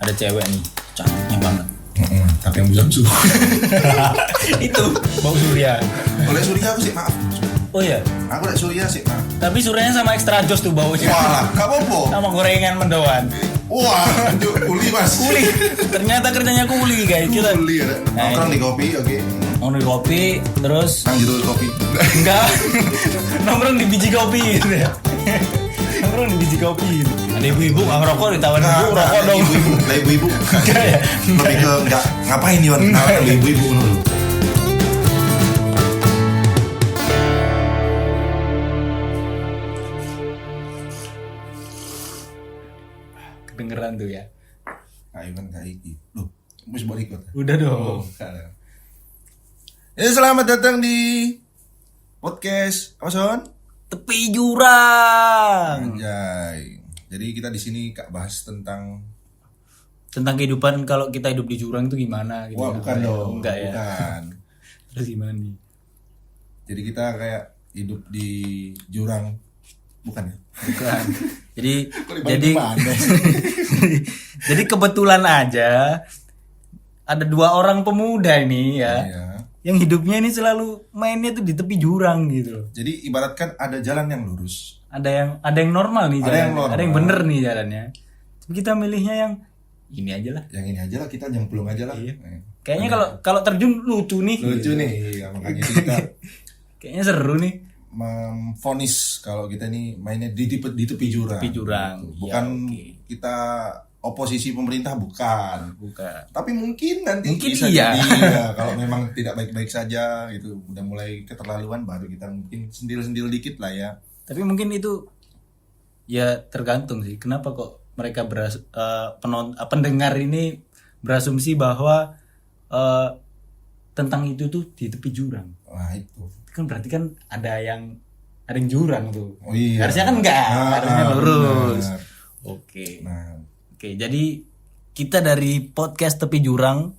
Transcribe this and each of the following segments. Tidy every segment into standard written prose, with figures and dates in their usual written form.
ada cewek nih cantiknya banget. Tapi yang belum suruh. Itu bau surya. Oleh Surya aku sih maaf. Oh iya. Aku lek Surya sih maaf. Tapi suryanya sama extra jos tuh baunya. Wah, gak apa-apa. Sama gorengan mendoan. Wah, lanjut kuli mas. Kuli. Ternyata kerjanya kuli guys. Kita Kuli ya. Nongkrong di kopi, oke. nongkrong di kopi terus Nang judul kopi. enggak nongkrong di biji kopi gitu ya. Nongkrong di biji kopi gitu. Ada ibu-ibu nggak ngerokok ditawarin ibu rokok dong. Ibu-ibu. Enggak ya. Lebih ke enggak ngapain Yon? Kenapa ibu-ibu dulu? Kedengeran tuh ya. Ayo kan kayak iki. Loh, mesti buat ikut. Udah dong. Ya, selamat datang di podcast apa Son? Tepi jurang. Anjay. Jadi kita di sini Kak bahas tentang Kehidupan kalau kita hidup di jurang itu gimana gitu. wah, ya. bukan dong. Enggak ya. Bukan. Terus gimana nih? Jadi kita kayak hidup di jurang. Bukan ya? Bukan. Jadi Jadi jadi kebetulan aja ada dua orang pemuda ini ya. Iya. Yang hidupnya ini selalu mainnya tuh di tepi jurang gitu. Jadi ibaratkan ada jalan yang lurus. Ada yang normal nih Ada jalannya. yang normal. Ada yang bener nih jalannya. Tapi kita milihnya yang ini aja lah. Yang ini aja lah, kita nyemplung aja lah. Iya. Kayaknya kalau terjun lucu nih. Lucu nih, ya, makanya kita Kayaknya seru nih. memvonis kalau kita ini mainnya di tepi jurang. Tepi jurang. Gitu. Ya, Bukan oke. kita oposisi pemerintah, bukan. Bukan. Tapi mungkin nanti Mungkin bisa iya. jadi ya, kalau memang tidak baik-baik saja gitu, udah mulai keterlaluan baru kita mungkin sendil-sendil dikit lah ya. Tapi mungkin itu ya tergantung sih. Kenapa kok mereka pendengar ini berasumsi bahwa tentang itu tuh di tepi jurang. Wah, itu. Kan berarti kan ada yang jurang tuh. Oh iya. Harusnya kan enggak, harusnya lurus. Benar. Oke. Nah, Oke, jadi kita dari podcast Tepi Jurang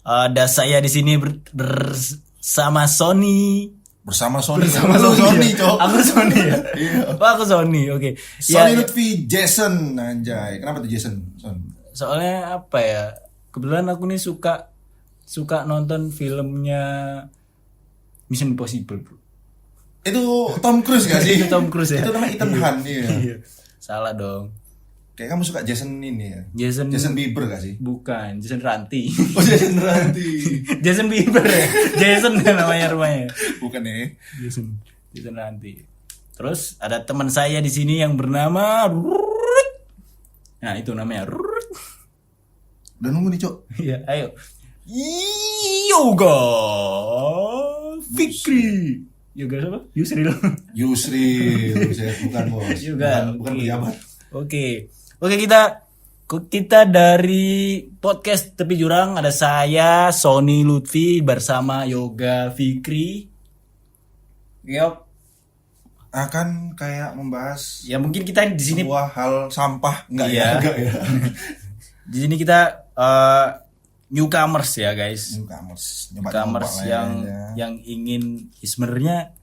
ada saya di sini bersama Sony. bersama Sony. Bersama Lu Sony, Cok. Aku Sony ya. Iya. Oh, aku Sony. Oke. Sony Ya, Lutfi Jason anjay. Kenapa tuh Jason? Son. soalnya apa ya? Kebetulan aku nih suka nonton filmnya Mission Impossible, Bro. Itu Tom Cruise gak sih? Itu Tom Cruise ya. Itu namanya Ethan Hunt iya. Iya. Salah dong. Kayak kamu suka Jason ini ya? Jason Bieber gak sih? bukan, Jason Ranti. Oh Jason Ranti. Jason Bieber ya. Jason kan namanya rumahnya. Bukan ya? Jason Ranti. Terus ada teman saya di sini yang bernama Nah, itu namanya Udah nunggu nih Cok. Iya, ayo. Yoga Fikri. Yoga siapa? Yusril. Yusril, bukan bos. Yoga. Bukan Oke. pejabat. Oke, kita dari podcast Tepi Jurang ada saya Sony Lutfi bersama Yoga Fikri. Yop. Akan kayak membahas Ya mungkin kita di sini sebuah hal sampah enggak Iya. ya? Enggak ya. di sini kita newcomers ya guys. Newcomers, Newcomers yang ingin sebenarnya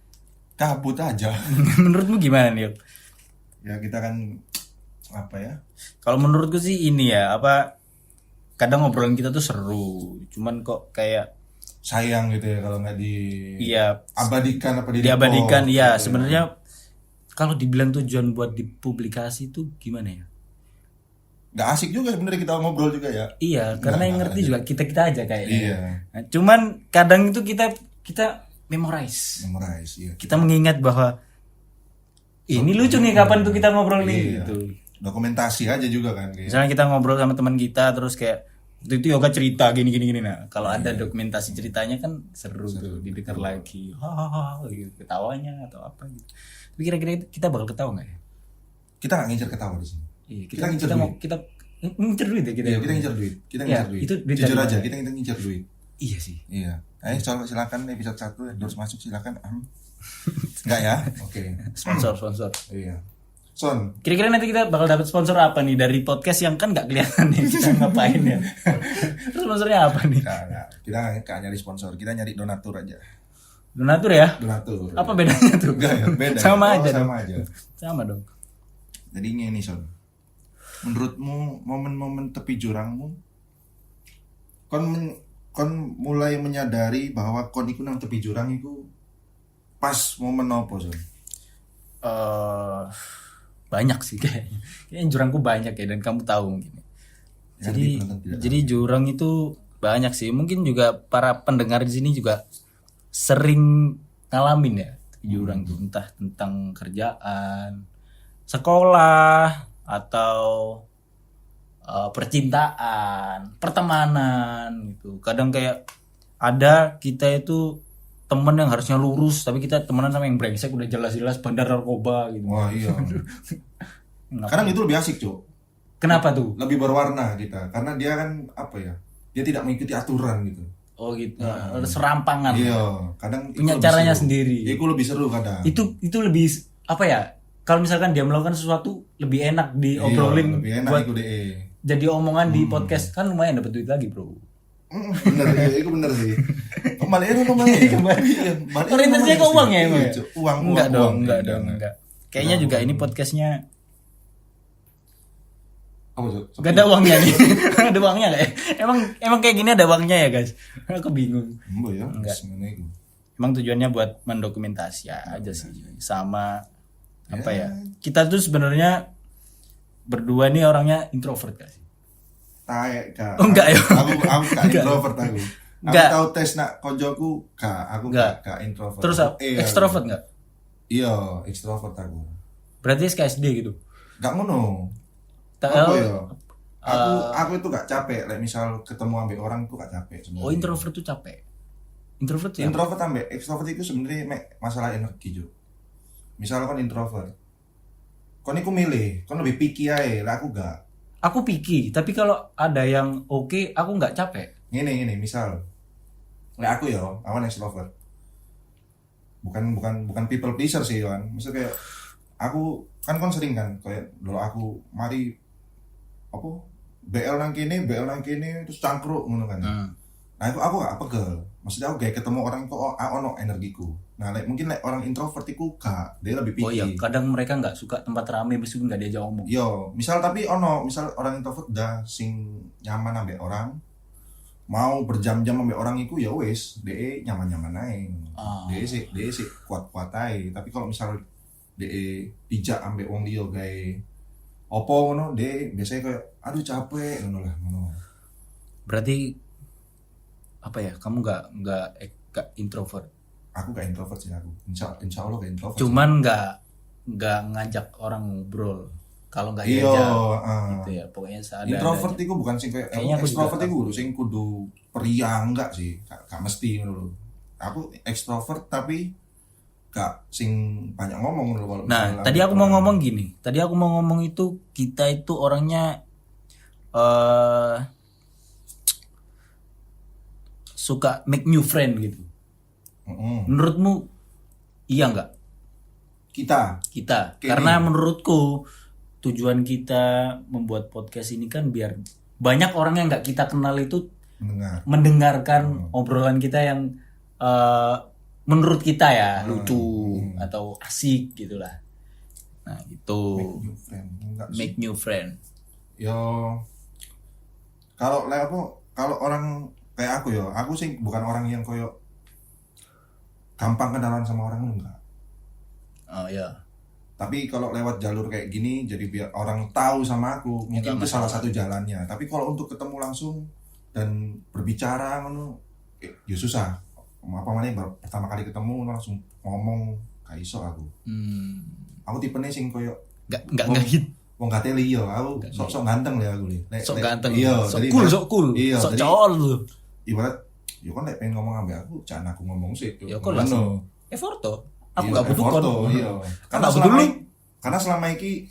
kabut aja. menurutmu gimana nih? Yop? Ya kita kan apa ya? Kalau menurutku sih ini ya kadang ngobrolan kita tuh seru, cuman kok kayak Sayang gitu ya kalau nggak iya abadikan apa diabadikan record ya gitu sebenarnya kalau dibilang tujuan buat dipublikasi tuh gimana ya? nggak asik juga sebenarnya kita ngobrol juga ya. Iya, karena yang ngerti juga kita aja kayaknya. Iya. Nah, cuman kadang itu kita memorize. Iya. Kita mengingat bahwa ini lucu nih kapan tuh kita ngobrol nih Iya. gitu. Dokumentasi aja juga kan kayak. Misalnya kita ngobrol sama teman kita terus kayak waktu itu Yoga cerita gini. Nah, kalau ada dokumentasi ceritanya kan seru tuh didengar lagi. Hahaha gitu, ketawanya atau apa gitu. Tapi kira-kira kita bakal ketawa enggak ya? Kita nggak ngincer ketawa di sini. Iya, Kita ngincer kita mau duit. kita ngincer duit ya kita. Iya, kita ngincer duit. Kita Ya, ngincer duit. itu duit Jujur dari aja, mana? kita ngincer duit. Iya sih. Iya. Ayo silakan episode 1 endorse masuk silakan. Enggak ya? Oke. Sponsor. Iya. Son, Kira-kira nanti kita bakal dapat sponsor apa nih dari podcast yang kan nggak kelihatan nih kita ngapain ya? Terus sponsornya apa nih? enggak. Kita nggak nyari sponsor, kita nyari donatur aja. Donatur ya? Donatur. Apa bedanya tuh? Enggak ya, beda. Sama Oh, aja dong. sama aja. Sama dong. Jadi ini Son. menurutmu momen-momen tepi jurangmu kon mulai menyadari bahwa kon iku nang tepi jurang iku pas momen apa Son? Banyak sih kayaknya jurangku banyak ya, dan kamu tahu mungkin. Jadi jurang itu banyak sih. Mungkin juga para pendengar di sini juga sering ngalamin ya jurang tuh, entah tentang kerjaan, sekolah, atau percintaan, pertemanan gitu. Kadang kayak ada kita itu temen yang harusnya lurus tapi kita temenan sama yang brengsek, udah jelas-jelas bandar narkoba gitu. Wah iya. Kadang itu lebih asik Cuk. Kenapa tuh? Lebih berwarna kita karena dia kan apa ya, dia tidak mengikuti aturan gitu. Oh gitu. Serampangan. Iya, kadang punya itu caranya seru. sendiri. Itu lebih seru kadang. Itu lebih apa ya? Kalau misalkan dia melakukan sesuatu lebih enak diobrolin, lebih enak buat iku deh. jadi omongan di podcast, kan lumayan dapat duit lagi, Bro. Bener ya, itu bener sih. Kembali itu kembali. Orientasinya ke uang ya emang ya? Uang. Enggak dong. Kayaknya juga ini podcastnya apa tuh? gak ada uangnya nih. Ada uangnya gak ya? Emang kayak gini ada uangnya ya guys? Aku bingung. Ya. Enggak. Sebenarnya itu. Emang tujuannya buat mendokumentasi aja sih. Sama apa ya? Kita tuh sebenarnya berdua nih orangnya introvert gak sih? Taek kak. Oh, enggak ya? Aku gak introvert aku. Enggak. Aku tahu tes nak konjoku kak. Aku gak introvert. Terus ekstrovert nggak? Iya, ekstrovert aku. Berarti SKSD gitu? Gak ngono. Apa ya? Aku itu gak capek. Like misal ketemu ambek orang tuh gak capek sebenarnya. Oh, introvert tuh capek. Introvert ya? Introvert ambek ekstrovert itu sebenarnya masalah energi Jo. Misal kon introvert, kon iku milih, kon lebih picky aja. Lah aku gak. Aku picky, tapi kalau ada yang oke, aku nggak capek. Gini, misal, lah aku ya, awan extrovert. Bukan people pleaser sih kan. Misal kayak aku kan sering kan kayak dulu aku mari apa BL nang kene terus cangkruk ngono kan. Nah aku gak pegel. Maksudnya aku kayak ketemu orang kok ono energiku. Nah mungkin orang introvert iku gak, dia lebih picky. Oh iya, kadang mereka nggak suka tempat ramai meskipun nggak diajak ngomong. Yo, misal orang introvert udah sing nyaman ambek orang, mau berjam-jam ambek orang iku ya wis, DE nyaman-nyaman ae. DE sih kuat-kuat ae. Tapi kalau misal DE dijak ambek wong liya gawe opo ngono, DE biasanya kayak aduh capek ngono lah, ngono. Berarti apa ya? Kamu nggak introvert? Aku gak introvert sih aku. Insya Allah gak introvert. Cuman nggak ngajak orang ngobrol. Kalau nggak diajak, gitu ya. Pokoknya seadanya. Introvert itu bukan sing kayak extrovert itu sing kudu periang enggak sih. Gak mesti ngono. Aku extrovert tapi gak sing banyak ngomong ngono. Nah, tadi aku mau ngomong gini. Tadi aku mau ngomong itu kita itu orangnya suka make new friend gitu. Menurutmu iya nggak? Kita. Karena menurutku tujuan kita membuat podcast ini kan biar banyak orang yang nggak kita kenal itu mendengarkan obrolan kita yang menurut kita ya lucu atau asik gitulah. Nah itu make new friend. Yo kalau orang kayak aku sih bukan orang yang koyo gampang kenalan sama orang enggak. Oh ya. Tapi kalau lewat jalur kayak gini jadi biar orang tahu sama aku, mungkin itu salah satu jalannya. Tapi kalau untuk ketemu langsung dan berbicara ngono ya susah. Apa namanya pertama kali ketemu langsung ngomong gak iso aku. Aku tipenya sing koyo enggak hit. Wong gateli yo, aku sok ganteng ya aku nih. Sok ganteng. Iya, sok cool. Iya, sok cowol lu. Ibarat yo kan nek pengen ngomong ambek aku, jangan aku ngomong sih. Ya kok langsung Eforto. Aku enggak butuh kon. Iya. Karena selama iki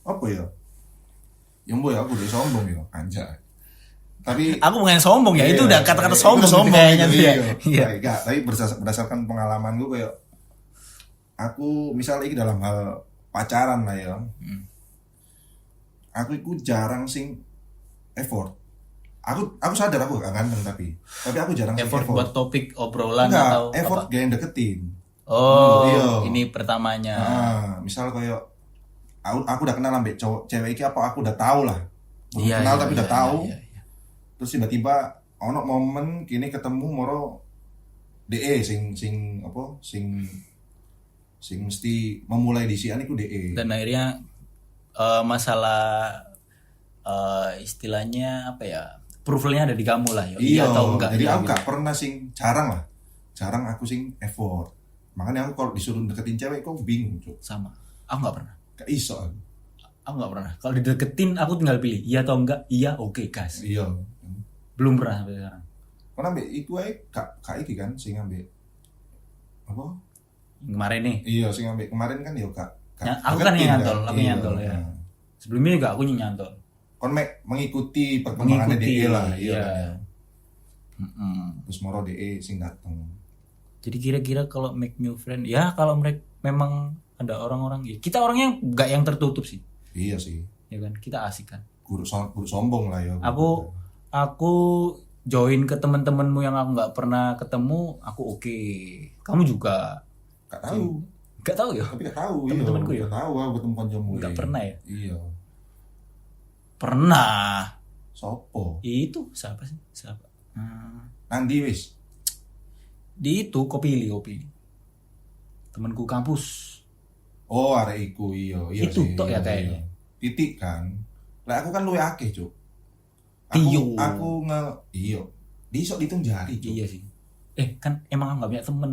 apa ya? Ya mbok ya aku udah sombong ya, anjay. Tapi aku bukan sombong ya, itu udah kata-kata sombong kayaknya dia. Iya. Enggak, tapi berdasarkan pengalaman gue kayak aku misalnya ini dalam hal pacaran lah ya. Aku itu jarang sing effort. Aku sadar aku gak ganteng tapi aku jarang effort buat topik obrolan enggak, atau effort gak yang deketin. Oh, iya. Ini pertamanya. Misal kayak aku udah kenal ambek cewek iki apa aku udah tahu lah. Belum Iya, kenal iya, tapi iya, udah tahu. iya, iya. Terus tiba-tiba ono momen kini ketemu moro DE sing mesti memulai disian iku DE. Dan akhirnya masalah istilahnya apa ya, approvalnya ada di kamu lah ya, Iya atau enggak. jadi ya, aku gitu. gak pernah jarang aku sing effort. Makanya aku kalau disuruh deketin cewek kok bingung Cuk. Sama, aku nggak pernah. Gak iso Aku nggak pernah. Kalau dideketin aku tinggal pilih iya atau enggak. Iya, oke, gas. iya. Belum pernah sampai sekarang. Karena ambek iku ae kak iki kan sing ambek apa? Yang kemarin nih, Iya sing ambek kemarin kan ya kak. aku kan yang nyantol, aku Iya. nyantol ya. Sebelumnya juga aku nyantol. Kon mengikuti perkembangannya DE lah, iya. iya. Terus moro DE sing dateng. Jadi kira-kira kalau make new friend, ya kalau mereka memang ada orang-orang, ya kita orangnya nggak yang tertutup sih, Iya sih. ya kan? Kita asik kan. Guru sombong lah ya. Aku join ke teman-temanmu yang aku nggak pernah ketemu, aku oke. Kamu juga gak tahu. nggak tahu ya? Tapi gak tahu Temen-temenku ya? Gak tahu aku ketemu kancamu. Nggak pernah ya? Iya. Pernah. Sopo? Itu siapa sih? Siapa? Nandi wis. Di itu kopi temanku kampus. Oh, arek iku iya Itu sih. tok ya Iya, kayaknya. iya. Titik kan. Lah aku kan luwe akeh, Cuk. Iyo. Aku iya. Disok dihitung jari, Cuk. Iya sih. Kan emang aku nggak punya temen.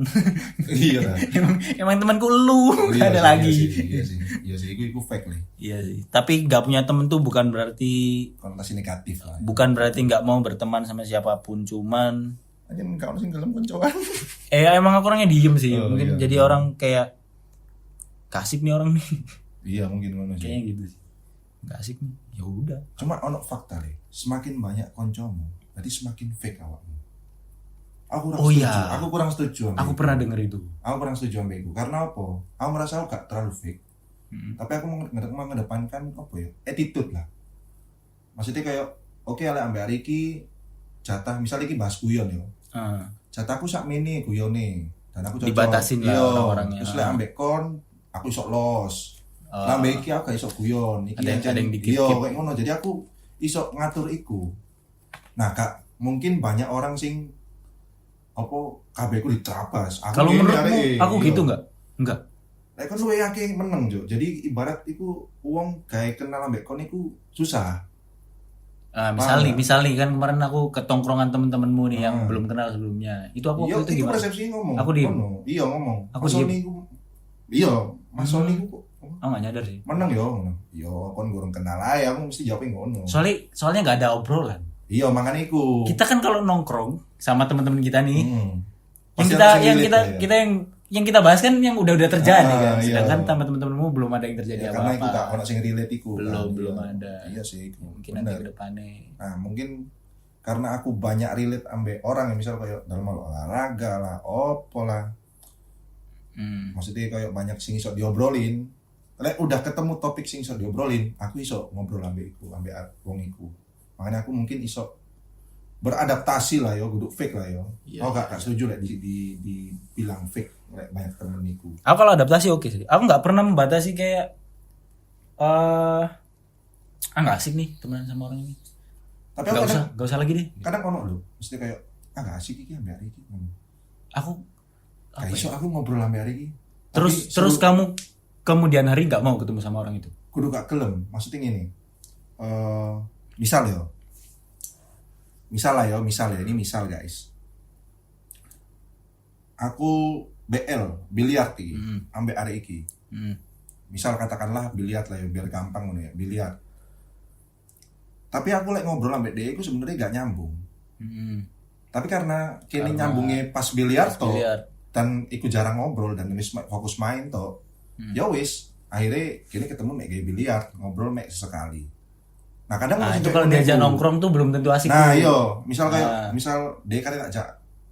Iya lah. emang temanku lu nggak ada lagi. Iya sih, iku fake nih. Iya sih. Tapi nggak punya temen tuh bukan berarti Konotasi negatif lah. nggak mau berteman sama siapapun. Cuman Aja kau sing gelem koncoan. emang aku orangnya diem sih. Oh, Mungkin iya. jadi orang kayak kasih nih orang nih. Iya, mungkin ngono sih. Kayaknya gitu sih. Nggak asik nih. Ya udah. Cuma ono fakta deh. Semakin banyak koncomu, berarti semakin fake awakmu. Aku kurang Oh, setuju. iya. Aku kurang setuju. Aku pernah denger itu. Aku kurang setuju sama iku. Karena apa? Aku merasa aku gak terlalu fake. Tapi aku mau mengedepankan apa ya? Attitude lah. Maksudnya kayak oke ala ambek hari iki jatah misalnya iki bahas guyon ya. Jatahku sak mini guyone dan aku cocok. Dibatasin lah Iya. orang-orangnya. Terus lek ambek kon aku iso los. Lah ambek iki aku gak iso guyon. Iki Ada yang dikit-kit. iya kayak ngono. Jadi aku iso ngatur iku. Nah, Kak, mungkin banyak orang sing apa kabeh ku diterabas. Kalau ngene, menurutmu arek, aku iya. gitu nggak? Enggak. Lek kon luwe akeh meneng, Jo. Jadi ibarat iku wong gawe kenal ambek kon iku susah. Misalnya kan kemarin aku ke tongkrongan temen-temenmu nih yang belum kenal sebelumnya. Itu aku Iya, waktu itu itu gimana? persepsi ngomong. Aku diem. Ngono. Iya ngomong. Aku Mas diem. Sony iku iya, Mas Sony iku Aku nggak nyadar sih. meneng yo ngono. Yo kon gurung kenal ae, aku mesti jawabin ngono. Soalnya nggak ada obrolan. Iya, makanya iku. Kita kan kalau nongkrong sama teman-teman kita nih, Pasti yang harus relate lah ya. kita yang kita bahas kan yang udah terjadi kan. iya. Sedangkan sama teman-temanmu belum ada yang terjadi Ya, karena iku apa-apa. gak ono sing relate iku. Belum Iya. ada. Iya sih. Iku. Mungkin Bener. nanti ke depannya. Nah, mungkin karena aku banyak relate ambek orang yang misal kayak dalam hal olahraga lah, opo lah. Maksudnya kayak banyak sing iso diobrolin. Lek udah ketemu topik sing iso diobrolin, aku iso ngobrol ambek iku, ambek wong iku. Makanya aku mungkin iso beradaptasi lah yo, kudu fake lah yo. Iya, Oh gak setuju lek dibilang fake lek banyak temen iku. Aku kalau adaptasi oke sih. Aku nggak pernah membatasi kayak nggak asik nih temenan sama orang ini. Tapi aku Gak usah lagi deh. kadang ono lho, mesti kayak gak asik iki ambek hari iki. Aku Gak iso aku ngobrol ambek hari iki. terus kamu kemudian hari nggak mau ketemu sama orang itu. Kudu gak gelem, maksudnya gini. Misal ya, ini misal guys. Aku BL, biliar iki, ambek arek iki. Misal katakanlah biliar lah ya, biar gampang ngono ya, biliar. Tapi aku lek ngobrol ambek dia iku sebenarnya gak nyambung. Tapi karena kini nyambungnya pas biliar toh, dan iku jarang ngobrol dan wis fokus main toh. Ya wis, akhirnya kini ketemu mek gawe biliar, ngobrol mek sesekali. Nah kadang Itu kalau diajak nongkrong tuh belum tentu asik. Nah iya, misal kayak misal dia kan ajak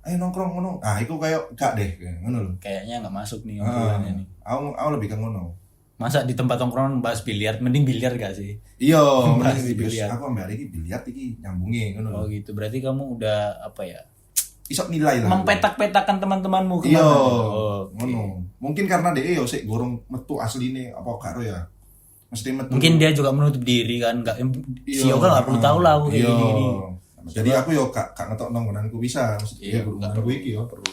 ayo nongkrong ngono. Ah iku kayak gak deh ngono lho. Kayaknya nggak masuk nih obrolannya nih. Aku lebih ke ngono. Masa di tempat nongkrong bahas biliar, mending biliar gak sih? Iya, bahas di biliar. Aku ambek iki biliar iki nyambunge ngono lho. Oh gitu, berarti kamu udah apa ya? Iso nilai lah. Mempetak-petakan teman-temanmu Iya, kemana? ngono. Mungkin karena dia yo sik gorong metu asline apa karo ya. mesti metu. Mungkin dia juga menutup diri kan, nggak si Iya, Yoga nggak perlu tahu lah aku kayak iya. gini. Jadi aku yo kak ngetok nonggonanku bisa, maksudnya Iya, nggak nonggonanku iki yo. perlu.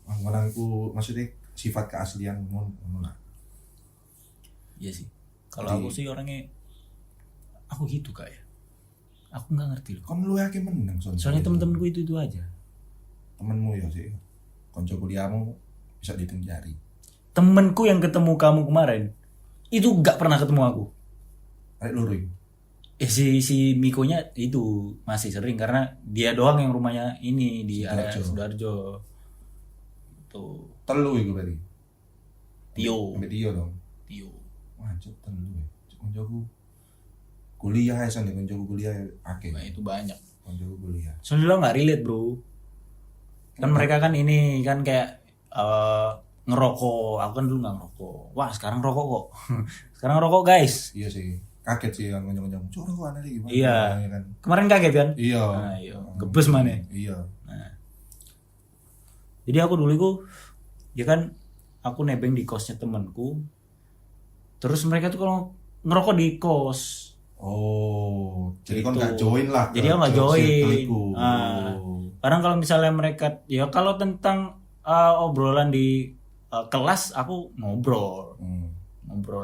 Nonggonanku maksudnya sifat keaslian ngono lah. Iya sih. Kalau aku sih orangnya aku gitu kak ya. Aku nggak ngerti loh. Kon lu yakin menang Soalnya temen-temenku itu aja. temenmu ya sih. Konco kuliahmu bisa dihitung jari. Temenku yang ketemu kamu kemarin itu nggak pernah ketemu aku. Arek loro iku. Si Mikonya itu masih sering karena dia doang yang rumahnya ini di area Sidoarjo. Tuh. Telu iku berarti. Tio. Ambek Tio dong. Tio. Wah, cuk telu ya. Cuk koncoku kuliah ya sana koncoku kuliah akeh. Nah, itu banyak. Koncoku kuliah. Soalnya lo nggak relate bro. Kan mereka kan ini kan kayak ngerokok. Aku kan dulu nggak ngerokok. Wah sekarang rokok kok. Sekarang rokok guys. Iya sih. Kaget sih kan konco-konco. Cuk rokok aneh gimana? Iya. Ya kan. Kemarin kaget kan? Iya. Nah, iya. Gebes mana? Iya. Nah. Jadi aku dulu itu ya kan aku nebeng di kosnya temanku. Terus mereka tuh kalau ngerokok di kos. Oh, jadi Gitu. kon gak join lah. Jadi aku nggak join. Ah. Kadang kalau misalnya mereka ya kalau tentang obrolan di kelas aku ngobrol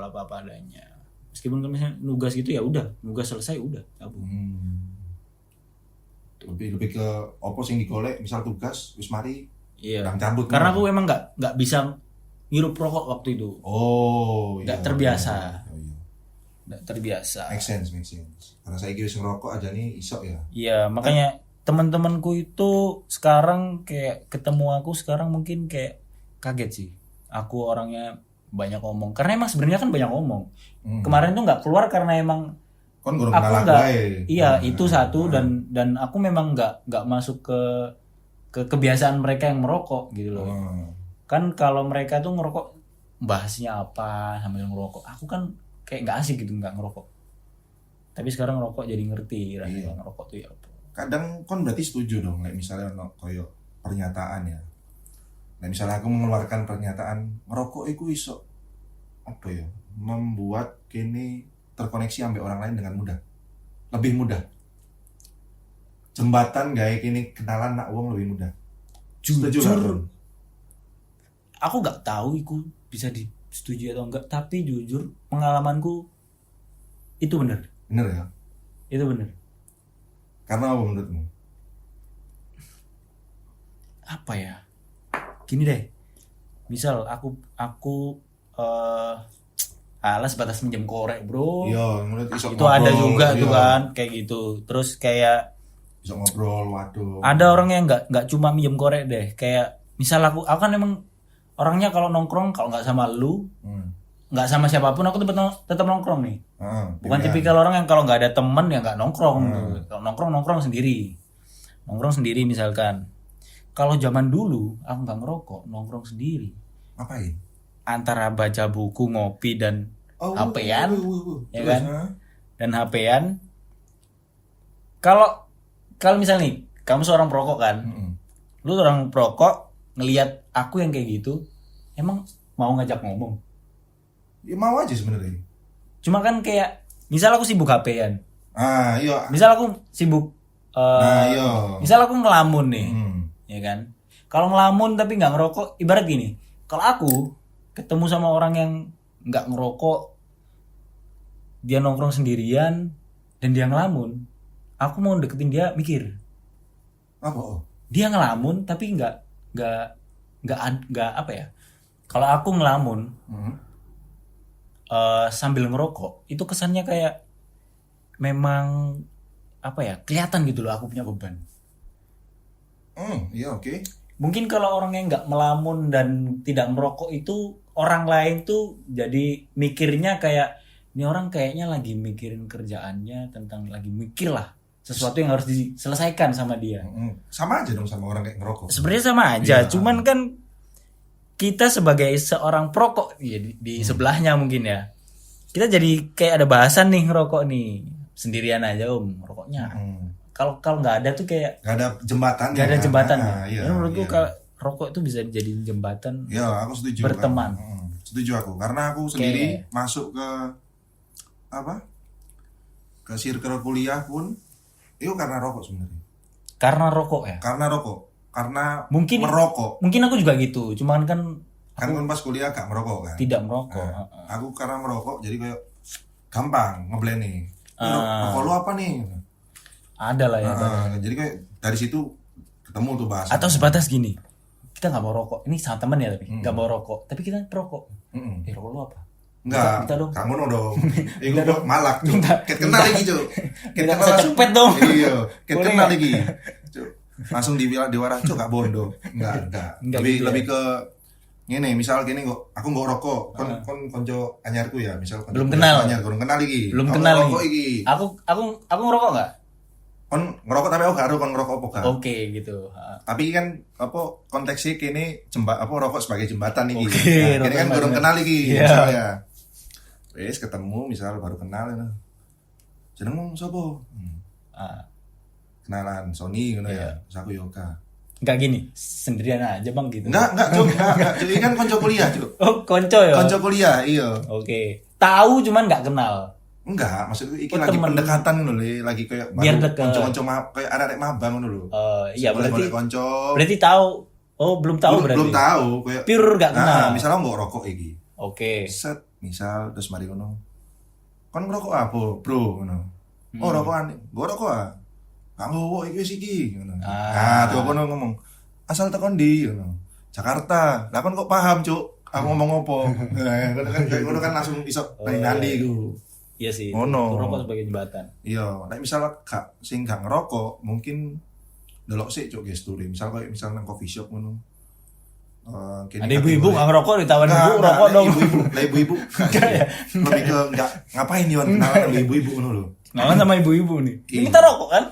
apa adanya. Meskipun kalau misalnya nugas gitu ya udah, nugas selesai udah cabut. Lebih ke opo sing digolek, misal tugas wis mari Iya. nang cabut. Karena aku emang nggak bisa ngirup rokok waktu itu. Oh, Nggak iya. terbiasa. Oh, iya. Nggak terbiasa. Make sense. Karena saya wis ngerokok aja nih isok ya. Iya, makanya teman-temanku itu sekarang kayak ketemu aku sekarang mungkin kayak kaget sih. Aku orangnya banyak ngomong. Karena emang sebenarnya kan banyak ngomong. Kemarin tuh nggak keluar karena emang Kon gurung aku kenal nggak. gue. Iya, itu satu dan aku memang nggak masuk ke kebiasaan mereka yang merokok gitu loh. Kan kalau mereka tuh ngerokok bahasnya apa sambil ngerokok. Aku kan kayak nggak asik gitu nggak ngerokok. Tapi sekarang ngerokok jadi ngerti rasanya ngerokok tuh ya apa. Kadang kon berarti setuju dong, like misalnya ono koyo pernyataan ya. Nah, misalnya aku mengeluarkan pernyataan ngerokok itu iso apa ya? Membuat kini terkoneksi sampai orang lain dengan mudah. Lebih mudah. Jembatan gaya kini kenalan nak wong lebih mudah. Setuju Jujur, gak, Kon? aku nggak tahu itu bisa disetujui atau enggak. Tapi jujur pengalamanku itu bener. Bener ya? Itu bener. Karena apa menurutmu? Apa ya? Gini deh. Misal aku sebatas minjem korek bro. Iya, menurut iso Itu ada juga tuh iya. kan kayak gitu. Terus kayak Iso ngobrol, waduh. ada orang yang nggak cuma minjem korek deh. Kayak misal aku kan emang orangnya kalau nongkrong kalau nggak sama lu nggak sama siapapun aku tetap nongkrong nih. Bukan tipikal orang yang kalau nggak ada temen ya nggak nongkrong. Kalau nongkrong sendiri. Nongkrong sendiri misalkan. Kalau zaman dulu aku nggak ngerokok, nongkrong sendiri. Ngapain? Antara baca buku, ngopi dan HP-an, ya kan? Dan HP-an. Kalau misalnya nih, kamu seorang perokok kan? Lu seorang perokok ngelihat aku yang kayak gitu, emang mau ngajak ngomong? Ya mau aja sebenarnya. Cuma kan kayak misal aku sibuk HP-an. Iya. Misal aku sibuk iya. misal aku ngelamun nih. Ya kan? Kalau ngelamun tapi nggak ngerokok, ibarat gini. Kalau aku ketemu sama orang yang nggak ngerokok, dia nongkrong sendirian dan dia ngelamun, aku mau deketin dia mikir. Apa? Dia ngelamun tapi nggak apa ya? Kalau aku ngelamun sambil ngerokok, itu kesannya kayak memang apa ya? Kelihatan gitu loh aku punya beban. Iya oke. Mungkin kalau orang yang nggak melamun dan tidak merokok itu orang lain tuh jadi mikirnya kayak ini orang kayaknya lagi mikirin kerjaannya tentang lagi mikir lah sesuatu yang harus diselesaikan sama dia. Sama aja dong sama orang kayak ngerokok. Sebenarnya sama aja, cuman kan kita sebagai seorang perokok ya di sebelahnya mungkin ya kita jadi kayak ada bahasan nih ngerokok nih sendirian aja ngerokoknya. Kalau nggak ada tuh kayak nggak ada jembatan. Nggak ada jembatan. Iya, menurutku kalau rokok itu bisa jadi jembatan. Ya aku setuju. Berteman. Setuju aku karena aku sendiri masuk ke apa? Ke circle kuliah pun itu karena rokok sebenarnya. Karena rokok ya. Karena rokok. Karena Mungkin merokok. Mungkin aku juga gitu. Cuman kan Kan pas kuliah gak merokok kan. tidak merokok. Nah, aku karena merokok jadi kayak gampang ngeblend. Rokok lu apa nih? Ada lah ya. Jadi kayak dari situ ketemu tuh bahasa. Atau sebatas gini. Kita nggak mau rokok. Ini sama teman ya tapi nggak mau rokok. Tapi kita perokok. Rokok lu apa? Enggak, minta dong. kamu dong. Iku kok malak, Cuk. Ket kenal lagi, Cuk. Ket Minta kenal langsung. cepet dong. Iya, ket Boleh kenal nggak? lagi. Cuk. Langsung diwara, Cuk, gak bondo. Enggak. Enggak Lebih gitu ya. lebih ke ngene, misal gini kok aku nggak rokok, kon konco anyarku ya, misal konco Belum kenal. anyar, belum kenal iki. Belum Aku kenal ngerokok nih. iki. Aku ngerokok nggak? Kon ngerokok tapi aku gak ero kon ngerokok apa gak. Oke gitu. Tapi kan apa konteksnya kini rokok sebagai jembatan iki. Oke, Nah, kini kan rokok belum jembatan. kenal iki Iya. misalnya. Wes ketemu misal baru kenal ya. Jenengmu sapa? Ah, Kenalan Sony ngono Iya. ya. Terus aku Yoga. nggak gini sendirian aja bang gitu. Enggak, Cuk, enggak. Cuk, ini kan konco kuliah, Cuk. Oh konco ya. Konco kuliah, iya. Oke. Tahu cuman nggak kenal. Enggak, maksudku iki Oh, lagi temen. pendekatan ngono lho, lagi kayak Biar deket. konco-konco kayak anak-anak mabang ngono lho. Iya Boleh-boleh berarti konco. berarti tahu. Oh belum tahu berarti. Belum tahu kayak Pure nggak kenal. Nah, misalnya nggak rokok iki. Oke. Set, misal terus mari ngono. Kon ngerokok apa, Bro? Ngono. Oh, rokokan. Gua rokok ah. Gak ngowo iki wis iki ngono. Nah, tuh kono ngomong. Asal tekon di ngono. Jakarta. Lah kon kok paham, Cuk? Aku ngomong apa? Nah, ngono kan langsung iso nandi iku. Iya sih. Ngono. Rokok sebagai jembatan. Iya, nek misal gak sing gak ngerokok, mungkin delok sik Cuk gesture. Misal kayak misal nang coffee shop ngono. Ada ibu-ibu nggak ngerokok ditawarin ibu rokok dong. Ibu-ibu, lah ibu-ibu. Lebih ke enggak ngapain nih kenalan sama ibu-ibu ngono lho. Kenalan sama ibu-ibu nih. Ini Iya. kita rokok kan?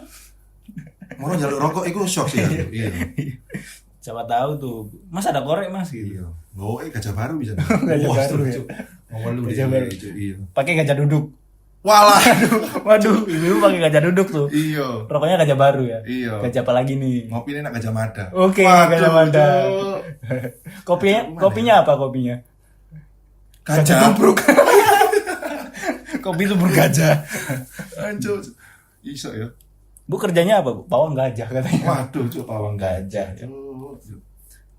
Ngono njaluk rokok iku shock sih aku. Iya. Siapa tahu tuh. Mas ada korek mas gitu. Iya. Goe gajah baru bisa. Gajah Wah, baru seru, ya. Cuk. Ngomong lu Gajah baru. Iya. Pakai gajah duduk. Walah. Waduh, ibu pakai gajah duduk tuh. Iya. Rokoknya gajah baru ya. Iya. Gajah apa lagi nih? Ngopi ini nak gajah mada. Oke, Waduh, gajah mada. Cuk. Kopinya apa kopinya? Gajah tubruk. Kopi tubruk gajah. Anjir. Iso ya. Bu kerjanya apa bu? Pawang gajah katanya. Waduh, Cuk, pawang Gajah. Cuk.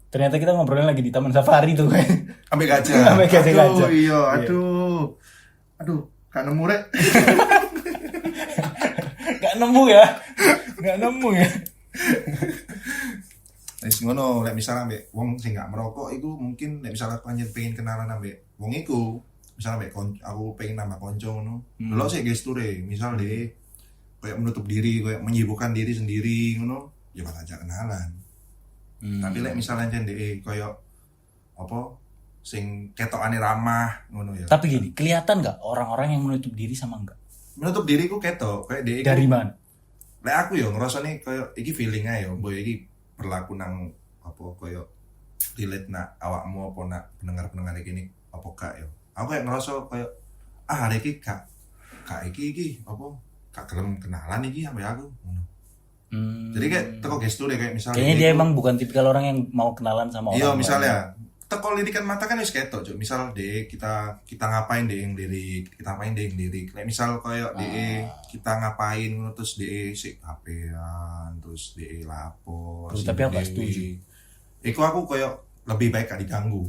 Ternyata kita ngobrolin lagi di taman safari tuh kan. Sampai gajah. Sampai gajah-gajah. Aduh, iya, aduh. Gak nemu rek. Gak nemu ya. Gak nemu ya. Wis ngono, lek misal ambek wong sing gak merokok iku mungkin lek misal aku anjen pengen kenalan ambek wong iku, misal ambek aku pengen nambah konco ngono. Delok sik gesture, misal dia kayak menutup diri, kayak menyibukkan diri sendiri ngono, ya bakal ajak kenalan. Tapi lek misalnya anjen dia kayak apa sing ketokane ramah ngono ya. Tapi gini, kelihatan nggak orang-orang yang menutup diri sama enggak? Menutup diriku ketok, kayak dia Dari mana? lek aku yo ngerasane kayak iki feeling ae yo, boy iki berlaku nang apa kayak relate nak awakmu apa nak pendengar-pendengar iki apa gak yo. Aku kayak ngerasa kayak hari iki gak iki apa gak gelem kenalan iki sampe aku ngono. Jadi kayak teko gesture kayak misalnya Kayaknya dia emang bukan tipikal orang yang mau kenalan sama orang. iya lain. misalnya teko lirikan mata kan wis ketok Cuk. Misal deh kita ngapain deh yang lirik, kita ngapain deh yang lirik. Kayak misal kayak deh kita ngapain ngono terus deh sik HP-an, terus deh lapor. Terus tapi aku gak setuju. Iku aku kayak lebih baik gak diganggu.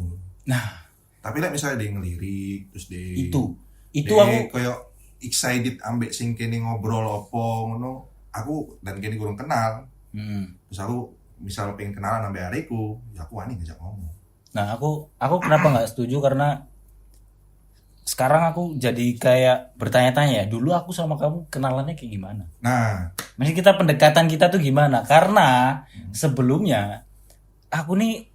Nah, Tapi like misalnya dia ngelirik terus dia itu dia aku kayak excited ambek sing kene ngobrol opo ngono. Aku dan kene kurang kenal. Terus aku misal pengen kenalan ambek hariku, ya aku wani ngajak ngomong. Nah, aku kenapa nggak setuju karena sekarang aku jadi kayak bertanya-tanya, dulu aku sama kamu kenalannya kayak gimana? Nah, Maksudnya kita pendekatan kita tuh gimana? Karena sebelumnya aku nih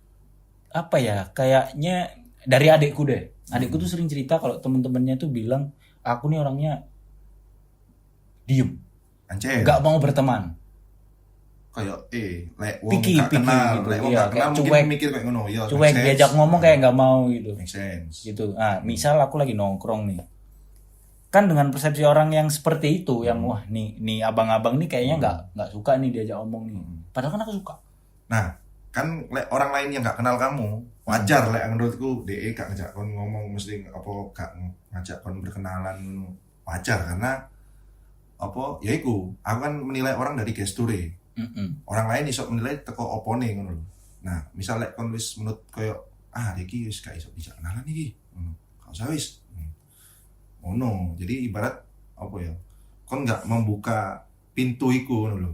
apa ya, kayaknya dari adikku deh. Adikku tuh sering cerita kalau temen-temennya tuh bilang aku nih orangnya diem, anjir. nggak mau berteman. Kayak lek wong Picky gak kenal, gitu. lek wong Iya, gak kenal kayak mungkin cuek. mikir kayak ngono, ya. Cuek diajak ngomong kayak nggak mau gitu. Make sense. Gitu. Nah, misal aku lagi nongkrong nih. Kan dengan persepsi orang yang seperti itu, yang wah nih abang-abang nih kayaknya nggak suka nih diajak omong nih. Padahal kan aku suka. Nah, kan lek orang lain yang gak kenal kamu, wajar lek menurutku DE gak ngajak kon ngomong mesti apa gak ngajak kon berkenalan ngono. wajar karena apa ya iku aku kan menilai orang dari gesture. Orang lain iso menilai teko opone ngono lho. Nah, misalnya kon wis menurut koyo iki wis gak iso dijak kenalan iki. Ngono. Gak usah wis. Ngono. Jadi ibarat apa ya? Kon gak membuka pintu iku ngono lho.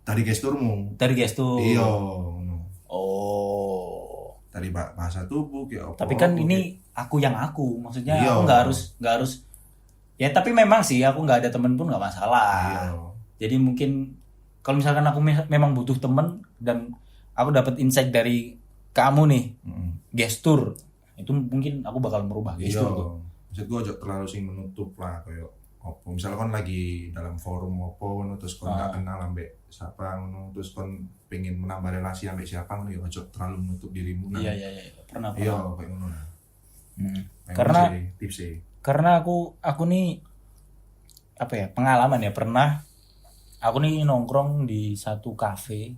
Dari gesturmu. Dari gestur. Iya, ngono. Oh. Dari bahasa tubuh kayak apa. Tapi kan ini aku yang aku. Maksudnya Iya. aku nggak harus. Ya tapi memang sih aku nggak ada temen pun nggak masalah. Iya. Jadi mungkin kalau misalkan aku memang butuh temen dan aku dapat insight dari kamu nih, gestur itu mungkin aku bakal merubah gestur Iya. tuh. Maksud gue aja terlalu sing menutup lah kayak apa. Misalnya kon lagi dalam forum apa ngono terus kon gak kenal ambek siapa ngono terus kon pengen menambah relasi ambek siapa ngono ya aja terlalu menutup dirimu. Iya. Pernah. Iya, kayak ngono lah. Karena tips sih. Karena aku nih apa ya, pengalaman ya, pernah aku nih nongkrong di satu kafe.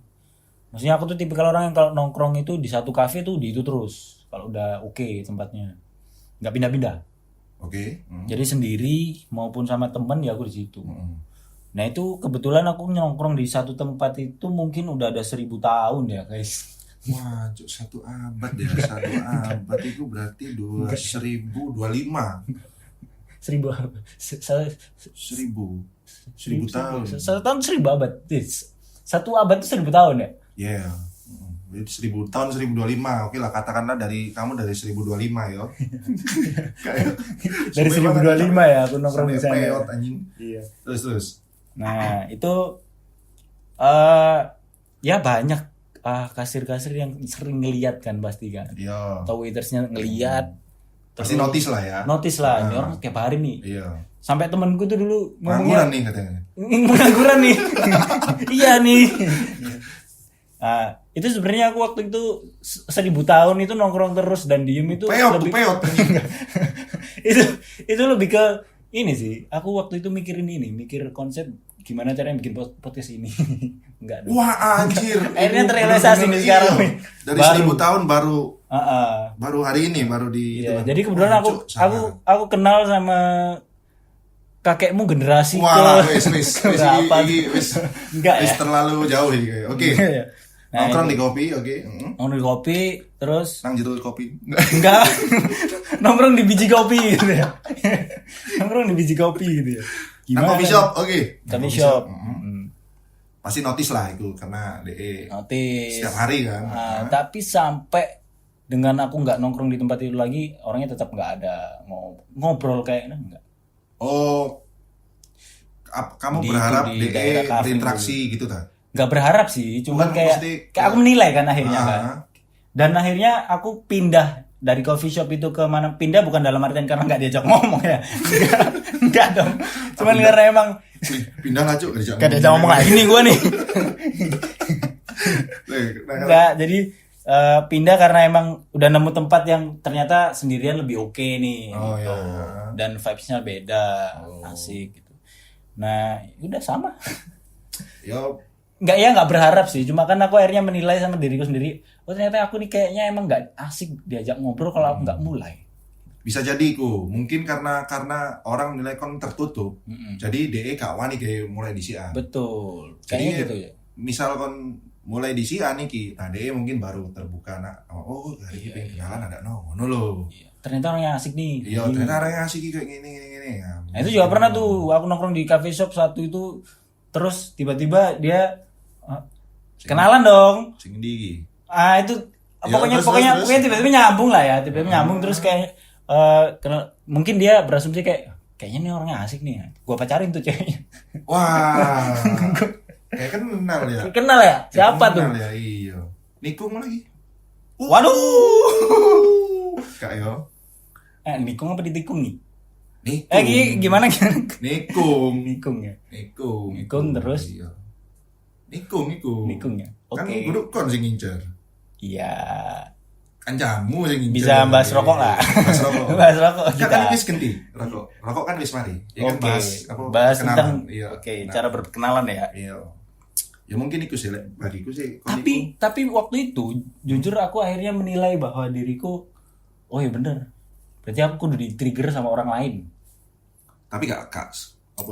Maksudnya aku tuh tipikal orang yang kalau nongkrong itu di satu kafe tuh di itu terus. Kalau udah oke tempatnya. Nggak pindah-pindah. Oke. Jadi sendiri maupun sama temen ya aku di situ. Nah itu kebetulan aku nongkrong di satu tempat itu mungkin udah ada 1000 tahun ya guys. Wah, cuk, 1 abad ya. 1 abad itu berarti 1025. 1000 tahun. Satu tahun 1000 abad. Satu abad itu 1000 tahun ya? Iya. Jadi 1000 tahun 1025. Oke lah, katakanlah kamu dari 1025 ya. Kayak Dari 1025 ya aku nongkrong di sana. peot anjing. Iya. Terus. Nah, itu ya banyak kasir-kasir yang sering ngeliat kan pasti kan. Iya. Atau waitersnya ngeliat. Pasti notice lah ya. Notice lah, ini orang tiap hari nih. Iya. Sampai temenku tuh dulu Pengangguran nih katanya. Pengangguran nih. Iya nih. Nah, itu sebenarnya aku waktu itu 1000 tahun itu nongkrong terus dan diem itu Peot. itu lebih ke ini sih. Aku waktu itu mikir konsep gimana caranya bikin podcast ini. Enggak dong. Wah anjir. Akhirnya Itu terrealisasi nih bener-bener sekarang iya. nih. Dari Baru. 1000 tahun Heeh. baru hari ini baru di Iya, itu. jadi kebetulan Wah, aku Cuk, sangat. aku kenal sama kakekmu generasi Wah, ke wis berapa? Enggak wis ya. terlalu jauh ini. Oke. Nah, Nongkrong itu. di kopi, oke. Nongkrong di kopi, terus Nang jero kopi. enggak nongkrong di biji kopi gitu ya. Nongkrong di biji kopi gitu ya. Nang coffee shop, oke. Coffee shop. Pasti notice lah itu karena DE Notice. setiap hari kan. Nah, tapi sampai dengan aku nggak nongkrong di tempat itu lagi, orangnya tetap nggak ada ngobrol kayaknya enggak. Oh, kamu Di- berharap di DE daerah kafe berinteraksi gitu tak? Nggak berharap sih, cuman Bukan, kayak maksudnya- aku menilai kan akhirnya kan. Ah. Dan akhirnya aku pindah dari coffee shop itu ke mana, pindah bukan dalam artian karena nggak diajak ngomong ya. Enggak dong. Cuman Pindah. karena emang Pindah lah cuk kerja. gak diajak ngomong lagi nih gue nih. Enggak, jadi pindah karena emang udah nemu tempat yang ternyata sendirian lebih oke nih. Oh, gitu. iya. Dan vibes-nya beda, asik gitu. Nah, udah sama. Yo, Nggak berharap sih, cuma kan aku akhirnya menilai sama diriku sendiri, oh ternyata aku nih kayaknya emang nggak asik diajak ngobrol kalau aku nggak mulai. bisa jadi mungkin karena orang menilai kon tertutup. Jadi DE gak wani kayak mulai disian. Betul, Jadi kayaknya gitu ya. misal kon mulai disian iki, nah DE mungkin baru terbuka oh hari ini pengen kenalan ada ngono lho. Iya. Ternyata orang yang asik nih. Iya, ternyata orangnya asik kayak gini. Nah itu juga pernah tuh, aku nongkrong di cafe shop satu itu, terus tiba-tiba dia kenalan dong. Sing ndi iki? Itu Ya, pokoknya terus. tiba-tiba nyambung lah ya, tiba-tiba nyambung terus kayak mungkin dia berasumsi kayaknya nih orangnya asik nih, gua pacarin tuh ceweknya. Wah. Kayak kenal ya. Kenal ya? Siapa tuh? Kenal ya, iya. Nikung lagi. Waduh. Kak yo. Nikung apa ditikung nih? Nikung. Gimana? Nikung. Nikung ya. Nikung terus? Iya. Nikung. Nikung ya. Kan Oke. kudu kon sing ngincer. Iya. Kancamu sing ngincer. Bisa bahas rokok lah. Bahas rokok. Bahas rokok Ya kita. kan wis ganti rokok. Rokok kan wis mari. Ya kan Oke. bahas Bahas kenalan. tentang Iya. Nah, cara berkenalan ya. Iya. Ya mungkin iku sih Lek. Bagiku sih kon Tapi waktu itu jujur aku akhirnya menilai bahwa diriku, oh iya bener, berarti aku kudu di trigger sama orang lain. Tapi gak apa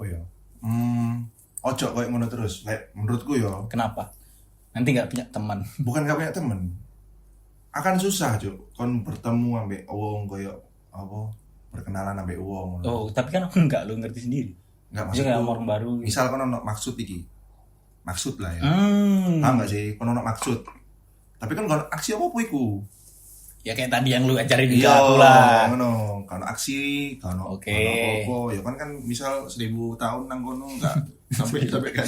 ya? Ojo kayak ngono terus. Kayak menurutku ya. Kenapa? Nanti nggak punya teman. Bukan gak punya temen. Akan susah, Cuk. Kon bertemu ambek wong koyo apa? Berkenalan ambek wong. Oh, tapi kan aku enggak, lu ngerti sendiri. Enggak Maksudnya maksudku. orang baru. Gitu. Misal kon ono maksud iki. Maksud lah ya. Paham gak sih? Kon ono maksud. Tapi kan kalau aksi apa iku? Ya kayak tadi yang lu ajarin ke Iya, aku lah. ngono. Kalau aksi, kalau Oke. apa, ya kan misal 1000 tahun nang kono enggak sampai kan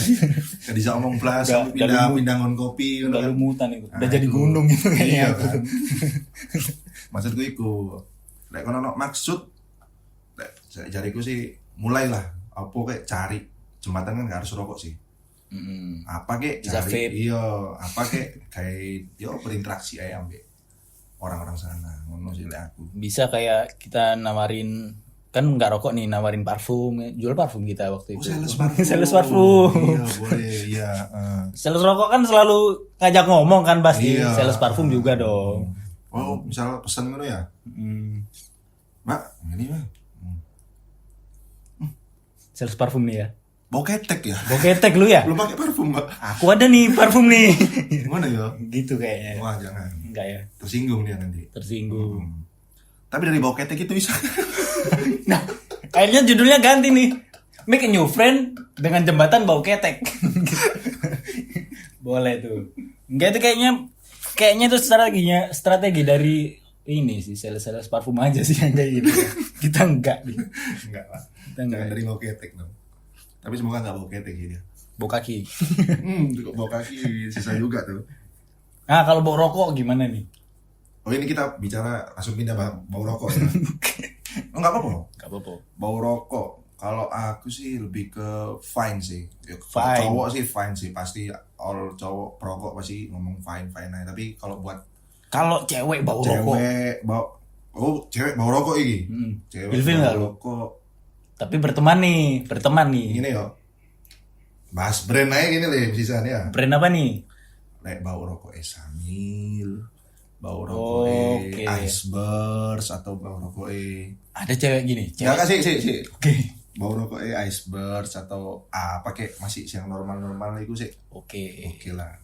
bisa omong blas Udah pindah ngon kopi ngono Udah kan. lumutan itu. Udah Nah, jadi itu. gunung gitu kayaknya. Iya kan. Maksudku iku. Lek kono ono maksud, lek jariku sih mulailah apa kayak cari jembatan kan gak harus rokok sih. Apa kek Bisa cari vape. iya, apa kek kayak yo berinteraksi aja ambek orang-orang sana. Ngono sih lek aku. Bisa kayak kita nawarin, kan nggak rokok nih, nawarin parfum, jual parfum kita waktu itu. Sales parfum. Sales parfum. Iya, boleh. Iya, Sales rokok kan selalu ngajak ngomong kan pasti. Iya. Sales parfum juga dong. Oh, misal pesan ngono ya. Mbak, ini Mbak. Sales parfum nih ya. Bau ketek ya. Bau ketek lu ya? Belum pakai parfum, Mbak. Aku ada nih parfum nih. Gimana ya? Gitu kayaknya. Wah, jangan. Enggak ya? Tersinggung dia nanti. Tersinggung. Tapi dari bau ketek itu bisa. Nah, akhirnya judulnya ganti nih. Make a new friend dengan jembatan bau ketek. Boleh tuh. Enggak, itu kayaknya itu strategi dari ini sih, sales parfum aja sih yang kayak gitu. Kita enggak nih. Enggak lah. Kita enggak. Jangan dari bau ketek dong. Tapi semoga enggak bau ketek ya dia. Bau kaki. Bau kaki sisa juga tuh. Nah, kalau bau rokok gimana nih? Oh, ini kita bicara langsung pindah bau rokok ya. Oh, enggak apa-apa. Enggak apa-apa. Bau rokok. Kalau aku sih lebih ke fine sih. Ya, Fine. cowok sih fine sih. Pasti all cowok perokok pasti ngomong fine aja. Tapi kalau buat Kalau cewek bau rokok. cewek bau rokok iki. Cewek Ilfil nggak bau lu? rokok. Tapi berteman nih. Ini yo. Bahas brand aja gini leh sisanya ya. Brand apa nih? Lek bau rokok Samil, bau rokok Oke. Iceberg atau bau rokok Ada cewek gini. ya kan sih. Oke. Bau rokok Iceberg atau apa kek masih yang normal itu sih. Oke. Oke lah.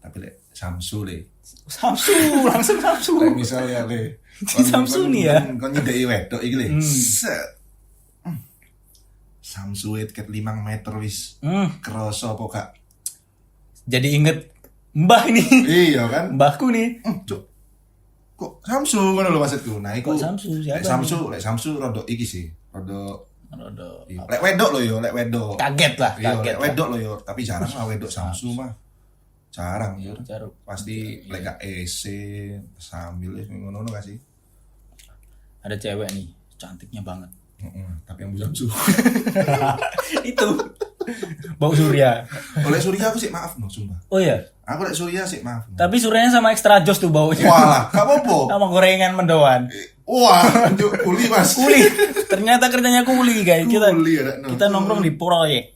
Tapi lek Samsu deh. Samsu, langsung Samsu. Lek misalnya le. Samsu nih ya. Kon nyedeki wedok iki le. Set. Samsu ket 5 meter wis. Kroso apa gak? Jadi inget mbah ini. Iya kan? Mbahku nih. Cuk. Kok Samsu ngono lho maksudku. Nah, iku Kok Samsu? Siapa Lek Samsu rodok iki sih. Rodok Rodo. lek wedok lho yo, lek wedok. Kaget lah, Iya, kaget. lek wedok lho yo, tapi jarang lah wedok Samsu mah. Jarang yo. Jarang. Pasti lek gak EC sambil ngono gak sih? Ada cewek nih, cantiknya banget. Tapi yang Bu Samsu. Itu. Bau surya. Oleh Surya aku sih maaf no, sumpah. Oh iya. Aku lek Surya sih maaf. No. Tapi suryanya sama extra jos tuh baunya. Wah, gak apa-apa. Sama gorengan mendoan. Wah, kuli Mas. Kuli. Ternyata kerjanya kuli guys. Kuli ada, no. Kita nongkrong di proyek.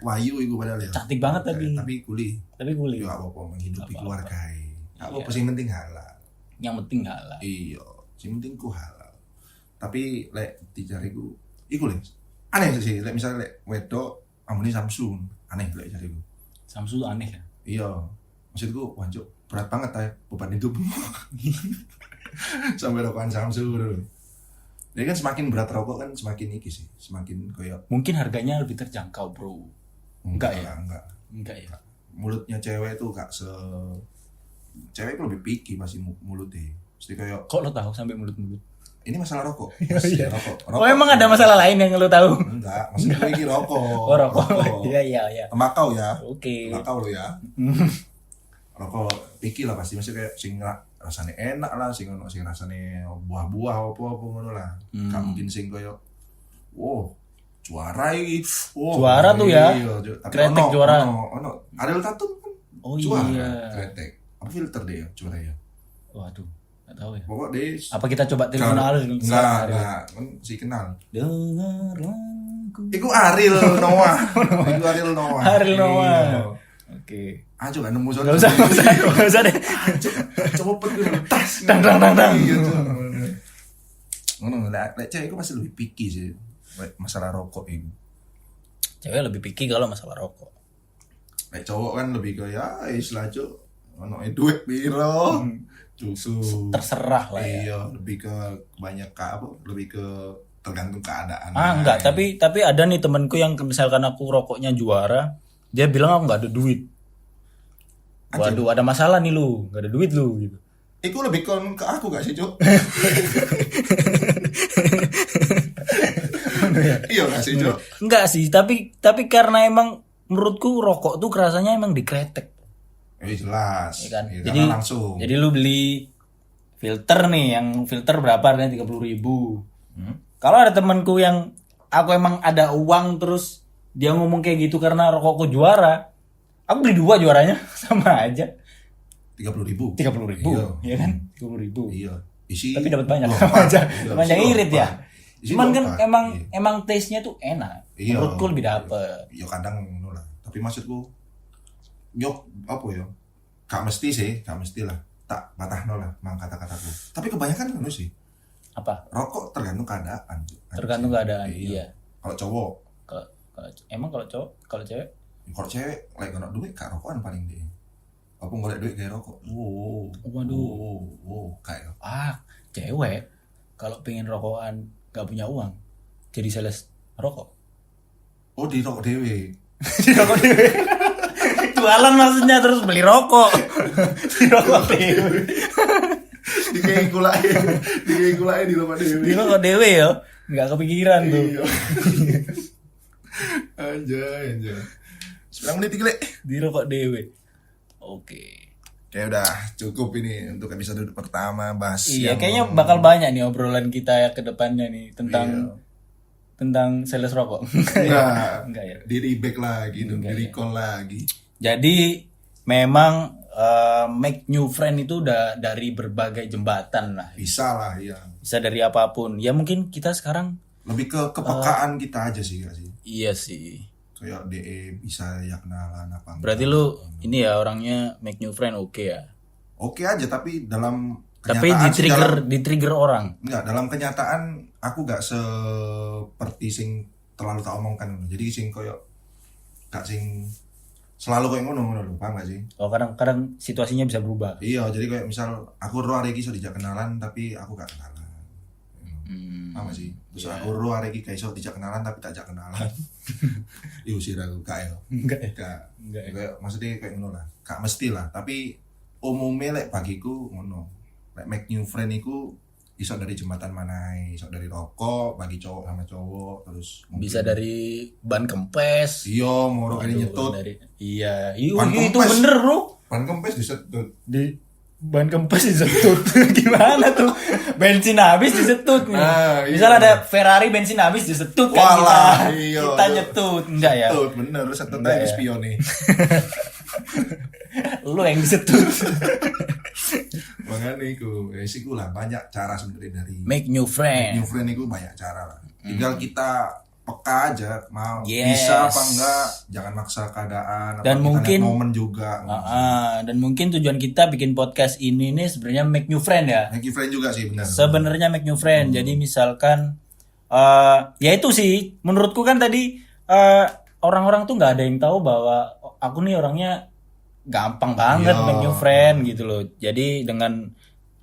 Wayu iku padahal ya. Cantik banget tapi. Tapi kuli. Tapi kuli. Ya apa-apa menghidupi Apa-apa. keluarga. Apa Iya. sing penting halal. Yang penting halal. Iya, sing penting ku halal. Tapi lek dicariku iku le. Aneh sih, lek misalnya lek wedok amune Samsung, aneh lek cariku. Samsu tuh aneh ya. Iya. Maksudku wancuk berat banget ya beban hidup. Sampai rokokan Samsung dulu. Jadi kan semakin berat rokok kan semakin iki sih, semakin koyo Mungkin harganya lebih terjangkau bro. Enggak ya? Enggak ya. Mulutnya cewek itu gak cewek itu lebih picky masih mulutnya. Mesti kayak Kok lo tahu sampai mulut-mulut? ini masalah rokok. Iya. Rokok. Oh emang ada masalah lain yang lo tahu? Enggak, maksudnya ini rokok. Oh rokok. Iya. Tembakau ya. Oke. Tembakau lo ya. Rokok picky lah pasti maksudnya kayak sing rasanya enak lah, sing rasanya buah-buah apa-apa ngono lah. Gak mungkin sing koyo wow, juara iki. Wow, Juara tuh ya. Iya, tapi Kretek juara. Ono Ariel Tatum kan. Oh Juara, iya. kretek. Apa filter deh ya juara ya? Waduh, nggak tahu ya. Pokok deh. Apa kita coba telepon Ariel? Enggak, kan si kenal. Dengar lagu. Iku Ariel Noah. Iku Ariel Noah. Ariel Noah. Iya. Oke. Aja gak nemu soalnya. Gak usah deh. Coba pet dulu tas. Dang. Iya, Ngono, lek cewek iku pasti lebih picky sih. Lek masalah rokok itu. Cewek lebih picky kalau masalah rokok. Lek cowok kan lebih ke ya istilah cuk ono duit piro. Cukup. Terserah lah ya. Iya, lebih ke banyak apa? Lebih ke tergantung keadaan. Enggak, tapi ada nih temanku yang misalkan aku rokoknya juara, dia bilang aku nggak ada duit. Waduh, ada masalah nih lu, nggak ada duit lu gitu. Iku lebih ke aku gak sih, Cuk? Iya gak sih, Cuk? Enggak sih, tapi karena emang menurutku rokok tuh rasanya emang dikretek. Jelas. Ya kan? Ya, Jadi langsung. Jadi lu beli filter nih, yang filter berapa harganya 30.000. Kalau ada temanku yang aku emang ada uang terus dia ngomong kayak gitu karena rokokku juara, aku beli 2 juaranya sama aja. 30.000. 30.000, Iya. ya kan? 30.000. Iya. Isi. Tapi dapat banyak Loh, sama aja. iya, Banyak isi irit ya. isi Cuman kan lompat. emang taste-nya tuh enak. Iya. Menurutku lebih dapet. Ya kadang ngono lah. Tapi maksudku apa ya? Gak mesti sih, gak mesti lah. Tak patahno lah mang kata-kataku. Tapi kebanyakan ngono sih. Apa? Rokok tergantung keadaan. Tergantung keadaan. Iya. Kalau cowok, Emang kalau cowok, kalau cewek? kalau cewek lek ono duit gak rokokan paling deh. Apa golek duit gawe rokok? Waduh. Kayak Cewek kalau pengen rokokan gak punya uang, jadi sales rokok. di rokok dewe. Di rokok dewe. Jualan maksudnya terus beli rokok. Di rokok dewe. Dikayak gulain di rokok dewe. Di rokok dewe ya. Nggak kepikiran tuh. Iya. Anjay. 9 menit iki, Lek. Di rokok dewe. Oke. Kayak udah cukup ini untuk episode pertama bahas. Iya, yang- kayaknya bakal banyak nih obrolan kita ya ke depannya nih tentang Iya. tentang sales rokok. Enggak ya. Di reback lagi, di recall lagi. Jadi memang make new friend itu udah dari berbagai jembatan lah. Bisa lah, ya. Bisa dari apapun. Ya mungkin kita sekarang Lebih ke kepekaan kita aja sih, gak sih? iya sih. Kayak DE bisa ya kenalan apa enggak. Berarti lu ini ya orangnya make new friend oke ya. Oke aja, tapi dalam Tapi di trigger orang. Enggak, dalam kenyataan aku gak seperti sing terlalu tak omongkan. Jadi sing koyo gak sing selalu kayak ngono lho, paham gak sih? Oh, kadang situasinya bisa berubah. Iya, jadi kayak misal aku ro arek iki iso dijak kenalan tapi aku gak kenalan. Paham gak sih? Terus aku ro arek iki gak iso dijak kenalan tapi tak jak kenalan. Diusir aku gak ya. Enggak ya. Enggak. Kayak maksudnya kayak ngono lah. Gak mesti lah, tapi umumnya lek bagiku ngono. Lek make new friend iku iso dari jembatan mana, iso dari rokok bagi cowok sama cowok, terus mungkin Bisa dari ban kempes. iya moro kene nyetut Iya, Ban itu kempes. bener bro. ban kempes disetut. Di ban kempes disetut. Gimana tuh? Bensin habis disetut nih. Nah, iya. Misal ada Ferrari bensin habis disetut kan Walah, kita. iya. Kita nyetut, enggak ya? Setut bener setut Enggak aja ya. spion nih. Lu yang disetut. Makanya iku, sih lah banyak cara sebenarnya dari Make new friend. new friend itu banyak cara lah. Tinggal kita peka aja mau Yes. bisa apa enggak, jangan maksa keadaan. Dan apa mungkin- kita lihat momen juga. Dan mungkin tujuan kita bikin podcast ini nih sebenarnya make new friend ya. Make friend juga sih benar. Sebenarnya make new friend. Jadi misalkan ya itu sih menurutku kan tadi orang-orang tuh nggak ada yang tahu bahwa aku nih orangnya gampang banget Iya. make new friend gitu loh. Jadi dengan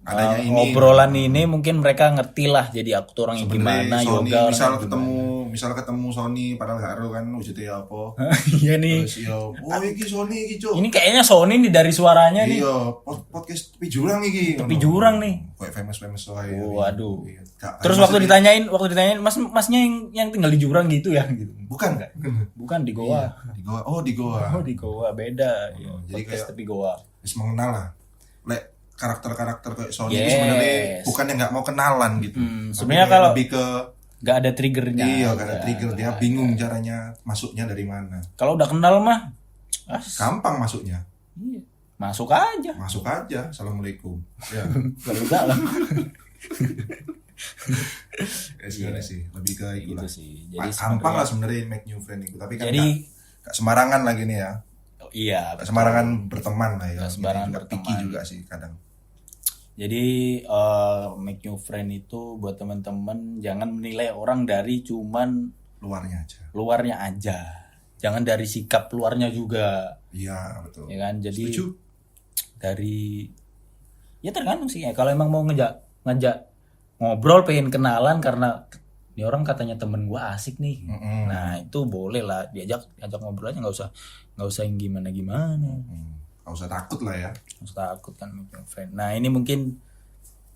Adanya ini, obrolan ini mungkin mereka ngerti lah jadi aku tuh orangnya gimana, Sebenarnya Sony, yoga misal ketemu Sony padahal gak ero kan wujudnya apa. Iya nih. Terus yo, oh iki Sony iki, Cuk. Ini kayaknya Sony nih dari suaranya nih. Iya, podcast tepi jurang iki. Tepi jurang nih. Kayak famous wae. Waduh. Iya. Gak- Terus maksudnya- waktu ditanyain masnya yang tinggal di jurang gitu ya gitu. bukan enggak? Bukan di Goa. Di Goa. Oh, di Goa. Oh di Goa beda. Ya, jadi podcast kayak- tepi Goa. Wis mengenal lah. Lek karakter-karakter kayak Sony Yes. itu sebenarnya bukan yang nggak mau kenalan gitu. Tapi sebenarnya kayak kalau- lebih ke Gak ada triggernya. iya karena aja. trigger dia bingung caranya masuknya dari mana. Kalau udah kenal mah, Gampang masuknya. iya, masuk aja. Masuk aja. Assalamualaikum. Ya. Kalau dalam. Ya sebenarnya sih lebih ke itu lah. sih. Jadi Gampang lah sebenarnya make new friend itu. Tapi kan Jadi- nggak sembarangan lagi nih ya. Iya. Nggak sembarangan berteman lah ya. Nggak sembarangan Ini juga berteman. picky juga sih kadang. Jadi make new friend itu buat teman-teman jangan menilai orang dari cuman luarnya aja. Jangan dari sikap luarnya juga. Iya, betul. Ya kan? Jadi Setuju. dari ya tergantung sih ya. Kalau emang mau ngajak ngobrol, pengen kenalan karena ini orang katanya temen gua asik nih. Nah, itu boleh lah diajak ngobrol aja, nggak usah yang gimana. Nggak usah takut lah ya. Nggak usah takut kan make new friend. Nah, ini mungkin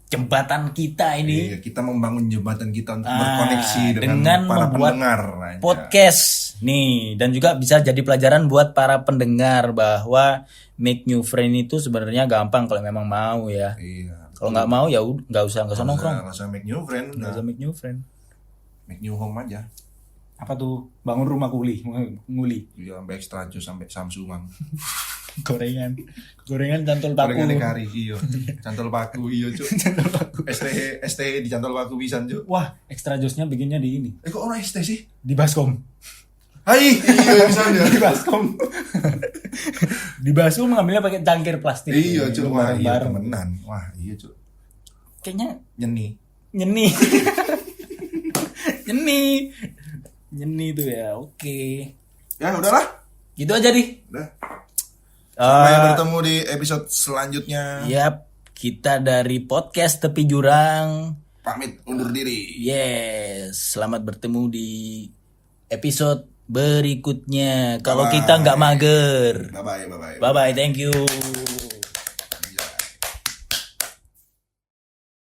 jembatan kita ini. Iya, kita membangun jembatan kita untuk berkoneksi dengan para membuat pendengar podcast nih, dan juga bisa jadi pelajaran buat para pendengar bahwa make new friend itu sebenarnya gampang kalau memang mau ya. Iya. Kalau nggak mau ya nggak usah nongkrong. Nggak usah make new friend. Nggak usah make new friend. Make new home aja. Apa tuh? Bangun rumah nguli. Iya, sampai extra jus sampai Samsungan. Gorengan cantol paku. Gorengan kari, iya. Cantol paku, iya, Cuk. Cantol paku. ST di cantol paku pisan, Cuk. Wah, extra jusnya bikinnya di ini. Kok orang ST sih? Di Baskom. Hai, iya bisa ya. Di Baskom. Di Baskom ngambilnya pakai cangkir plastik. Iya, Cuk. Wah, iya bareng. temenan. Wah, iya, Cuk. Kayaknya Nyeni. Nyeni tuh ya. Oke. Ya, udahlah. Gitu aja nih. Udah. Sampai bertemu di episode selanjutnya. Yap, kita dari podcast Tepi Jurang Pamit undur diri. Yes, selamat bertemu di episode berikutnya. Kalau kita nggak mager. Bye bye. Bye bye, thank you.